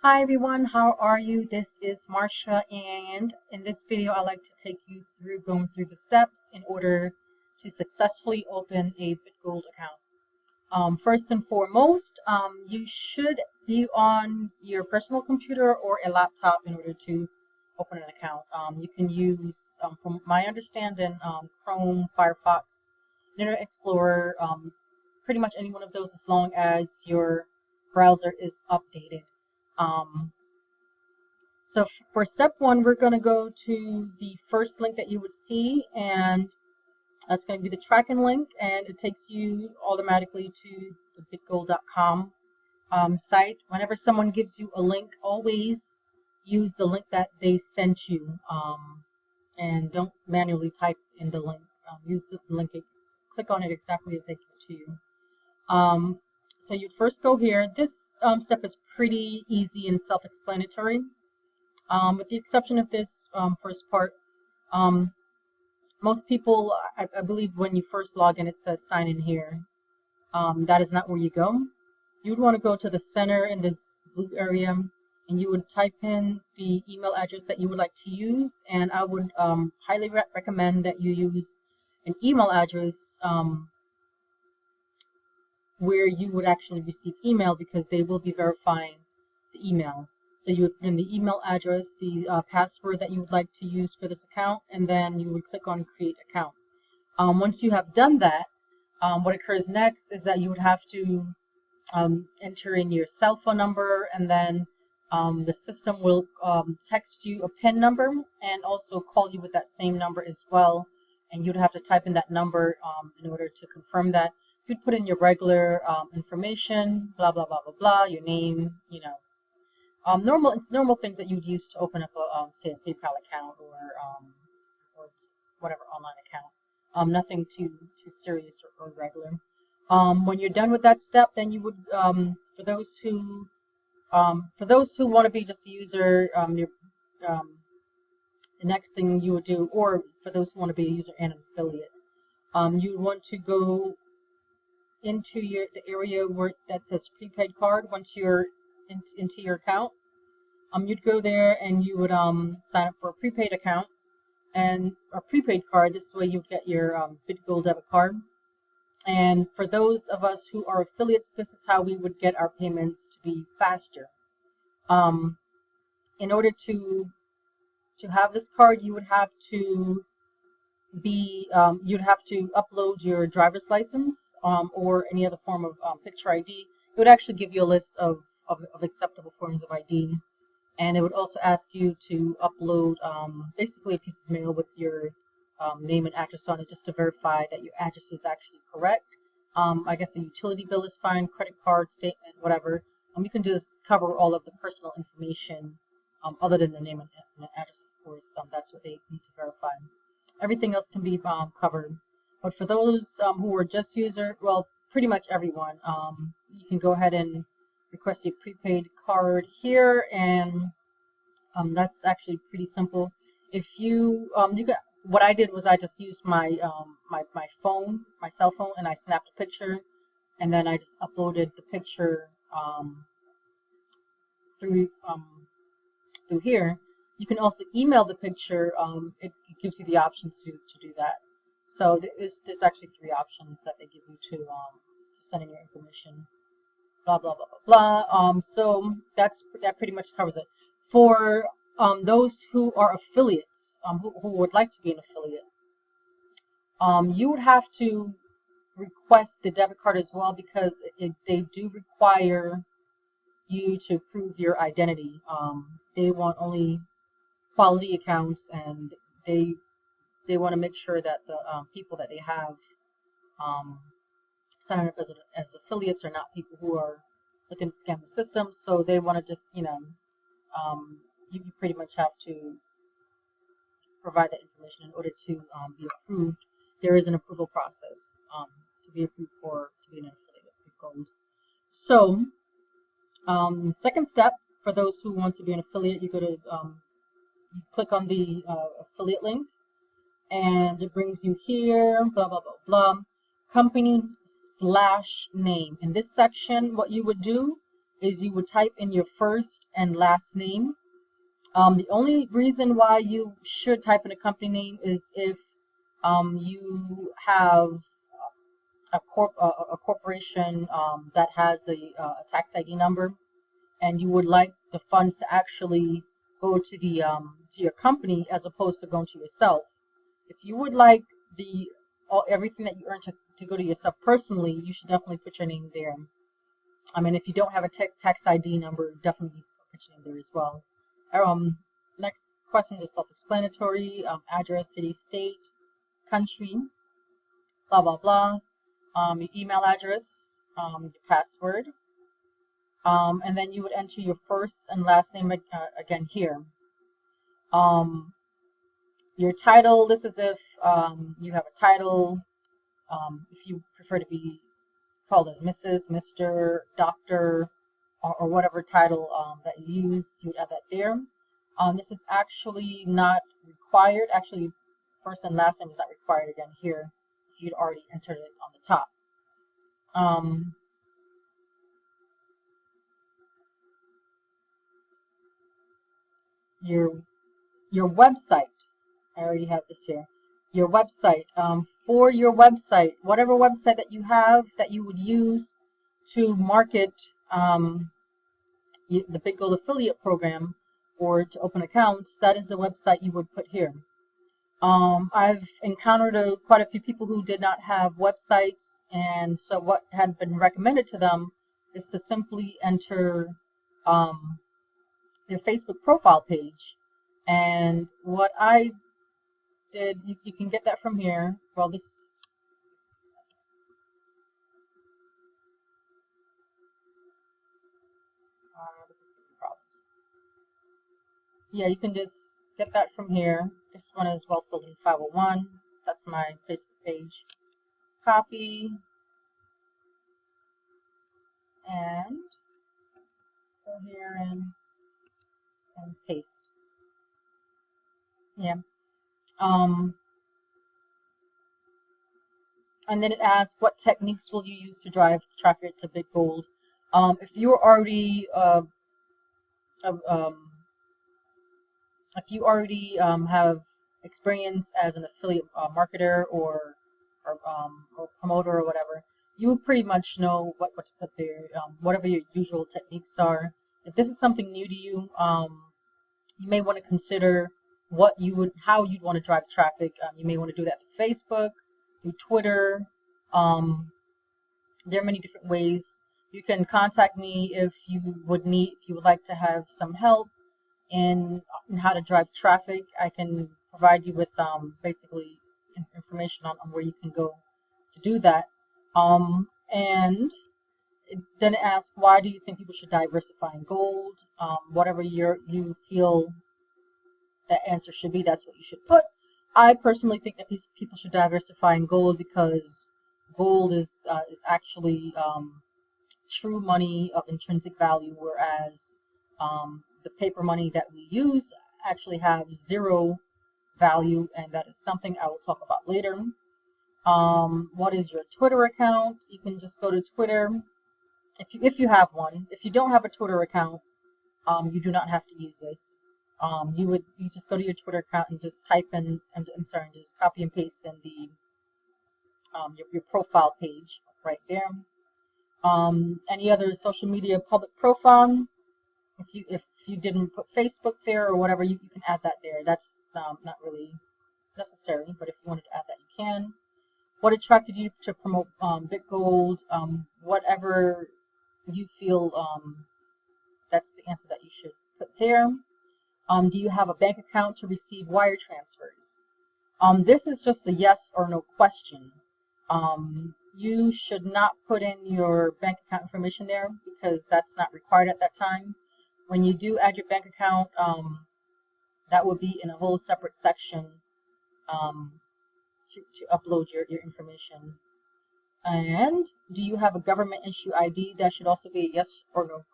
Hi everyone, how are you? This is Marsha, and in this video I'd like to take you through going through the steps in order to successfully open a BitGold account. First and foremost, you should be on your personal computer or a laptop in order to open an account. You can use, from my understanding, Chrome, Firefox, Internet Explorer, pretty much any one of those as long as your browser is updated. So for step one, we're going to go to the first link that you would see, and that's going to be the tracking link, and it takes you automatically to the bitgold.com site. Whenever someone gives you a link, always use the link that they sent you, and don't manually type in the link. Use the link, click on it exactly as they give it to you. So you'd first go here. This step is pretty easy and self-explanatory, with the exception of this first part. Most people, I believe when you first log in, it says sign in here. That is not where you go. You would want to go to the center in this blue area, and you would type in the email address that you would like to use, and I would highly recommend that you use an email address where you would actually receive email, because they will be verifying the email. So you would put in the email address, the password that you would like to use for this account, and then you would click on create account. Once you have done that, what occurs next is that you would have to enter in your cell phone number, and then the system will text you a PIN number and also call you with that same number as well, and you'd have to type in that number in order to confirm that. You'd put in your regular information, blah blah blah blah blah, your name, normal things that you'd use to open up a say a PayPal account or whatever online account. Nothing too serious or regular. When you're done with that step, then you would for those who want to be just a user, the next thing you would do, or for those who want to be a user and an affiliate, you want to go into the area where that says prepaid card. Once you're into your account, you'd go there and you would sign up for a prepaid account and a prepaid card. This way you'd get your BitGold debit card. And for those of us who are affiliates, this is how we would get our payments to be faster. In order to have this card, you would have to you'd have to upload your driver's license or any other form of picture ID. It would actually give you a list of acceptable forms of ID, and it would also ask you to upload basically a piece of mail with your name and address on it, just to verify that your address is actually correct. I guess a utility bill is fine, credit card statement, whatever. You can just cover all of the personal information other than the name and address, of course. That's what they need to verify. Everything else can be covered. But for those who are just user, well, pretty much everyone, you can go ahead and request a prepaid card here, and that's actually pretty simple. If you what I did was I just used my my phone, my cell phone, and I snapped a picture, and then I just uploaded the picture through here. You can also email the picture. It gives you the option to do that. So there's actually 3 options that they give you to send in your information. Blah blah blah blah blah. So that pretty much covers it. For those who are affiliates, who would like to be an affiliate, you would have to request the debit card as well, because they do require you to prove your identity. They want only quality accounts, and they want to make sure that the people that they have signing up as affiliates are not people who are looking to scam the system. So they want to just, you pretty much have to provide that information in order to be approved. There is an approval process to be approved to be an affiliate with BitGold. So second step, for those who want to be an affiliate, you go to you click on the affiliate link, and it brings you here, blah blah blah blah, company/name. In this section, what you would do is you would type in your first and last name. The only reason why you should type in a company name is if you have a corporation that has a tax ID number, and you would like the funds to actually go to the to your company as opposed to going to yourself. If you would like the everything that you earn to go to yourself personally, you should definitely put your name there. I mean, if you don't have a tax ID number, definitely put your name there as well. Next questions are self-explanatory. Address, city, state, country, blah blah blah. Your email address, your password, and then you would enter your first and last name again here. Your title. This is if you have a title. If you prefer to be called as Mrs., Mr., Doctor, or whatever title that you use, you would add that there. This is actually not required. Actually, first and last name is not required again here if you'd already entered it on the top. Your website. I already have this here. Your website. For your website, whatever website that you have that you would use to market the BitGold affiliate program or to open accounts, that is the website you would put here. I've encountered quite a few people who did not have websites, and so what had been recommended to them is to simply enter their Facebook profile page. And what I did, you can get that from here. Well, this is giving problems. Yeah, you can just get that from here. This one is Wealth Building 501. That's my Facebook page. Copy and go here and paste. Yeah. And then it asks, what techniques will you use to drive traffic to BitGold? If you're already have experience as an affiliate marketer or promoter or whatever, you pretty much know what to put there, whatever your usual techniques are. If this is something new to you, you may want to consider how you'd want to drive traffic. You may want to do that through Facebook, through Twitter. There are many different ways. You can contact me if you would like to have some help in how to drive traffic. I can provide you with basically information on where you can go to do that. And then it asks, why do you think people should diversify in gold? Whatever you feel that answer should be, that's what you should put. I personally think that these people should diversify in gold because gold is actually true money of intrinsic value, whereas the paper money that we use actually have zero value, and that is something I will talk about later. What is your Twitter account? You can just go to Twitter if you have one. If you don't have a Twitter account, you do not have to use this. You just go to your Twitter account and just type in, just copy and paste in the your profile page right there. Any other social media public profile? If you didn't put Facebook there or whatever, you can add that there. That's not really necessary, but if you wanted to add that, you can. What attracted you to promote BitGold? Whatever you feel, that's the answer that you should put there. Do you have a bank account to receive wire transfers? This is just a yes or no question. You should not put in your bank account information there because that's not required at that time. When you do add your bank account, that will be in a whole separate section to upload your information. And do you have a government issue ID? That should also be a yes or no.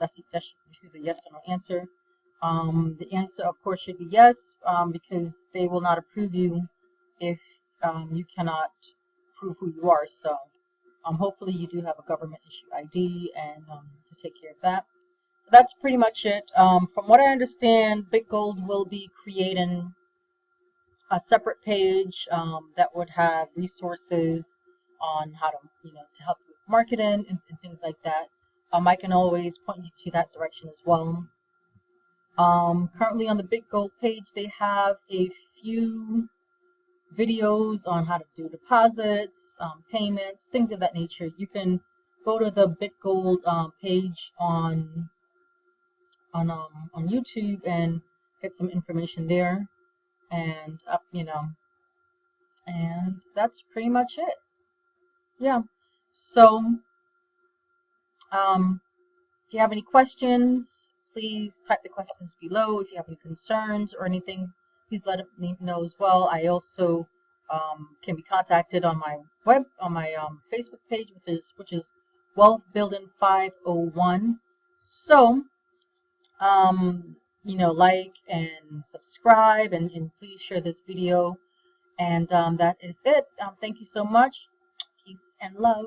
That should receive a yes or no answer. The answer, of course, should be yes because they will not approve you if you cannot prove who you are. So Hopefully you do have a government issue ID and to take care of that. So that's pretty much it. From what I understand, BitGold will be creating a separate page that would have resources on how to, to help with marketing and things like that. I can always point you to that direction as well. Currently on the BitGold page, they have a few videos on how to do deposits, payments, things of that nature. You can go to the BitGold page on YouTube and get some information there, and and that's pretty much it. Yeah. So if you have any questions, please type the questions below. If you have any concerns or anything, please let me know as well. I also can be contacted on my Facebook page, which is Wealth Building 501. So like and subscribe, and please share this video. And that is it. Thank you so much. Peace and love.